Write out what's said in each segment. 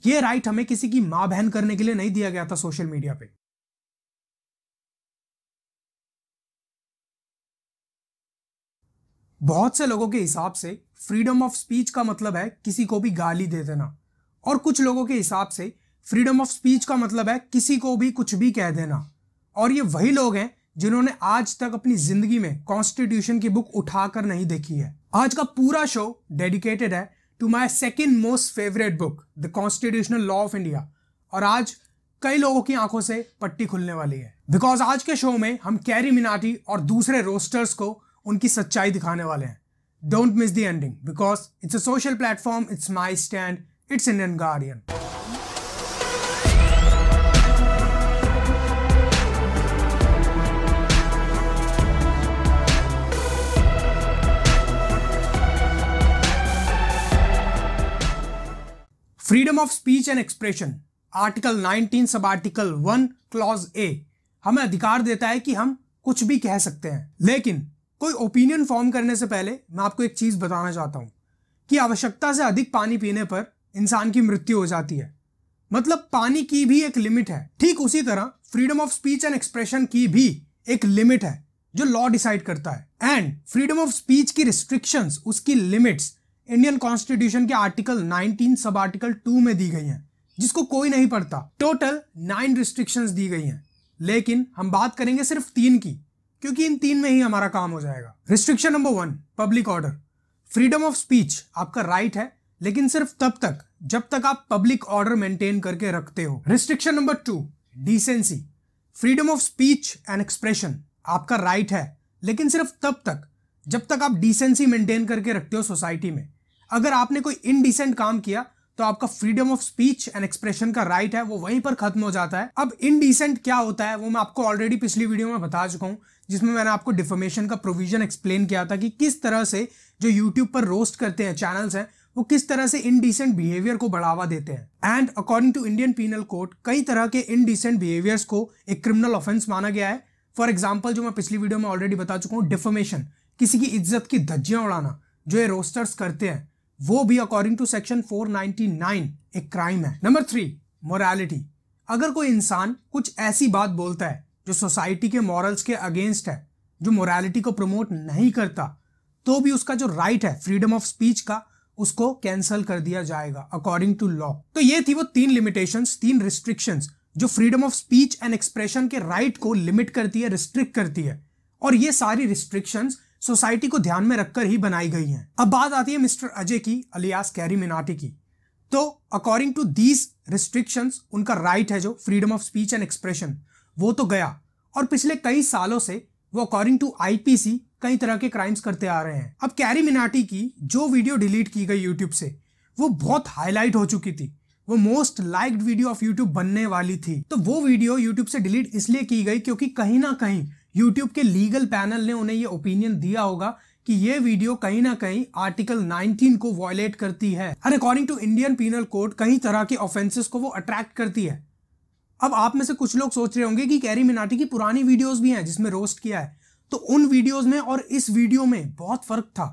ये राइट हमें किसी की मां बहन करने के लिए नहीं दिया गया था सोशल मीडिया पे। बहुत से लोगों के हिसाब से फ्रीडम ऑफ स्पीच का मतलब है किसी को भी गाली दे देना, और कुछ लोगों के हिसाब से फ्रीडम ऑफ स्पीच का मतलब है किसी को भी कुछ भी कह देना। और ये वही लोग हैं जिन्होंने आज तक अपनी जिंदगी में कॉन्स्टिट्यूशन की बुक उठाकर नहीं देखी है। आज का पूरा शो डेडिकेटेड है to my second most favourite book, the constitutional law of India. और आज कई लोगों की आंखों से पट्टी खुलने वाली है, बिकॉज आज के शो में हम कैरी मिनाटी और दूसरे रोस्टर्स को उनकी सच्चाई दिखाने वाले हैं। Don't miss the ending, because it's a social platform, it's my stand, it's Indian guardian. Freedom of speech and expression, article 19 sub article 1 clause A हमें अधिकार देता है कि हम कुछ भी कह सकते हैं। लेकिन कोई ओपिनियन फॉर्म करने से पहले मैं आपको एक चीज बताना चाहता हूं कि आवश्यकता से अधिक पानी पीने पर इंसान की मृत्यु हो जाती है। मतलब पानी की भी एक लिमिट है। ठीक उसी तरह freedom of speech and expression की भी एक लिमिट है जो लॉ डिसाइड करता है। एंड फ्रीडम ऑफ स्पीच की रिस्ट्रिक्शंस, उसकी लिमिट्स इंडियन कॉन्स्टिट्यूशन के आर्टिकल 19 सब आर्टिकल 2 में दी गई हैं, जिसको कोई नहीं पढ़ता। टोटल 9 रिस्ट्रिक्शंस दी गई हैं, लेकिन हम बात करेंगे सिर्फ 3 की, क्योंकि इन 3 में ही हमारा काम हो जाएगा। Restriction number 1, public order. Freedom of speech आपका राइट है, लेकिन सिर्फ तब तक जब तक आप पब्लिक ऑर्डर मेंटेन करके रखते हो। Restriction number 2, decency. Freedom of speech and expression आपका राइट है, लेकिन सिर्फ तब तक जब तक आप डिसेंसी मेंटेन करके रखते हो सोसाइटी में। अगर आपने कोई इनडिसेंट काम किया तो आपका freedom of speech and expression का राइट है वो वहीं पर खत्म हो जाता है। अब इनडिसेंट क्या होता है वो मैं आपको ऑलरेडी पिछली वीडियो में बता चुका हूं, जिसमें मैंने आपको डिफेमेशन का प्रोविजन एक्सप्लेन किया था कि किस तरह से जो यूट्यूब पर रोस्ट करते हैं चैनल्स हैं वो किस तरह से इनडिसेंट बिहेवियर को बढ़ावा देते हैं। And according to Indian penal code कई तरह के इनडिसेंट बिहेवियर्स को एक क्रिमिनल ऑफेंस माना गया है। फॉर एग्जाम्पल, जो मैं पिछली वीडियो में ऑलरेडी बता चुका हूँ, डिफेमेशन, किसी की इज्जत की धज्जियां उड़ाना, जो ये रोस्टर्स करते हैं, वो भी अकॉर्डिंग टू सेक्शन 499 एक क्राइम है। Number 3, morality. अगर कोई इंसान कुछ ऐसी बात बोलता है जो सोसाइटी के मॉरल्स के अगेंस्ट है, जो मोरालिटी को प्रमोट नहीं करता, तो भी उसका जो राइट है फ्रीडम ऑफ स्पीच का, उसको कैंसल कर दिया जाएगा अकॉर्डिंग टू लॉ। तो ये थी वो 3 लिमिटेशंस, 3 रिस्ट्रिक्शंस जो freedom of speech and expression के राइट को लिमिट करती है, रिस्ट्रिक्ट करती है। और ये सारी रिस्ट्रिक्शंस सोसाइटी को ध्यान में रखकर ही बनाई गई हैं। अब बात आती है मिस्टर अजय की, अलियास कैरी मिनाटी की। तो अकॉर्डिंग टू दीज रिस्ट्रिक्शंस उनका राइट है जो freedom of speech and expression, वो तो गया। और पिछले कई सालों से वो अकॉर्डिंग टू आईपीसी कई तरह के क्राइम्स करते आ रहे हैं। अब कैरी मिनाटी की जो वीडियो डिलीट की गई यूट्यूब से, वो बहुत हाईलाइट हो चुकी थी, वो most liked video of YouTube बनने वाली थी। तो वो वीडियो यूट्यूब से डिलीट इसलिए की गई क्योंकि कहीं ना कहीं यूट्यूब के लीगल पैनल ने उन्हें ये ओपिनियन दिया होगा कि ये वीडियो कहीं ना कहीं आर्टिकल 19 को वायलेट करती है। और according to Indian penal code कई तरह के ऑफेंसेस को वो अट्रैक्ट करती है। अब आप में से कुछ लोग सोच रहे होंगे कि कैरी मिनाटी की पुरानी वीडियोस भी हैं जिसमें रोस्ट किया है, तो उन वीडियोस में और इस वीडियो में बहुत फर्क था।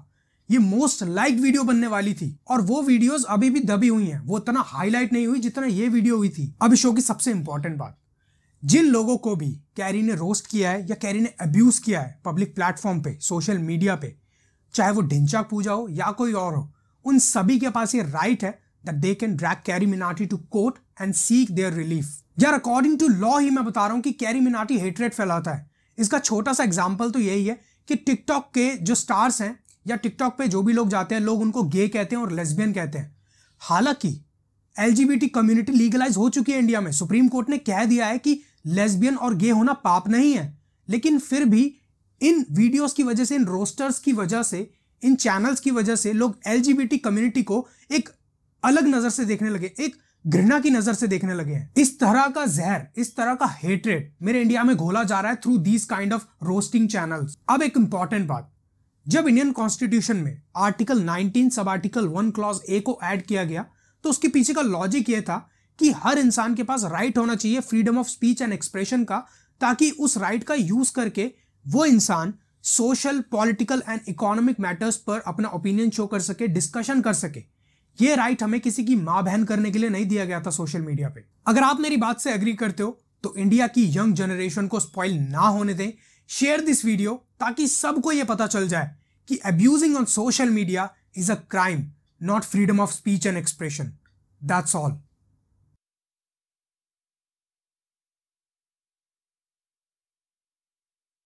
ये मोस्ट लाइक्ड वीडियो बनने वाली थी और वो वीडियोस अभी भी दबी हुई हैं, वो इतना हाईलाइट नहीं हुई जितना ये वीडियो हुई थी। अब इस शो की सबसे इंपॉर्टेंट बात, जिन लोगों को भी कैरी ने रोस्ट किया है या कैरी ने अब्यूज किया है पब्लिक प्लेटफॉर्म पे, सोशल मीडिया पे, चाहे वो ढिंचाक पूजा हो या कोई और हो, उन सभी के पास ये राइट है that they can drag Carry Minati to court and seek their relief. यार अकॉर्डिंग टू लॉ ही मैं बता रहा हूं कि कैरी मिनाटी हेटरेट फैलाता है। इसका छोटा सा एग्जाम्पल तो यही है कि टिकटॉक के जो स्टार्स हैं या टिकटॉक पे जो भी लोग जाते हैं, लोग उनको गे कहते हैं और लेस्बियन कहते हैं। हालांकि एलजीबीटी कम्युनिटी लीगलाइज हो चुकी है इंडिया में, सुप्रीम कोर्ट ने कह दिया है कि लेस्बियन और गे होना पाप नहीं है, लेकिन फिर भी इन वीडियोस की वजह से, इन रोस्टर्स की वजह से, इन चैनल्स की वजह से लोग एलजीबीटी कम्युनिटी को एक अलग नजर से देखने लगे, एक घृणा की नजर से देखने लगे हैं। इस तरह का जहर, इस तरह का हेट्रेड मेरे इंडिया में घोला जा रहा है through these kind of roasting channels. अब एक इंपॉर्टेंट बात, जब इंडियन कॉन्स्टिट्यूशन में article 19 sub article 1 clause A को ऐड किया गया, तो उसके पीछे का लॉजिक ये था कि हर इंसान के पास राइट होना चाहिए freedom of speech and expression का, ताकि उस राइट का यूज करके वो इंसान social, political and economic matters पर अपना ओपिनियन शो कर सके, डिस्कशन कर सके। ये राइट हमें किसी की मां बहन करने के लिए नहीं दिया गया था सोशल मीडिया पे। अगर आप मेरी बात से एग्री करते हो तो इंडिया की यंग जनरेशन को स्पॉइल ना होने दें, शेयर दिस वीडियो ताकि सबको ये पता चल जाए कि abusing on social media is a crime, not freedom of speech and expression. That's all.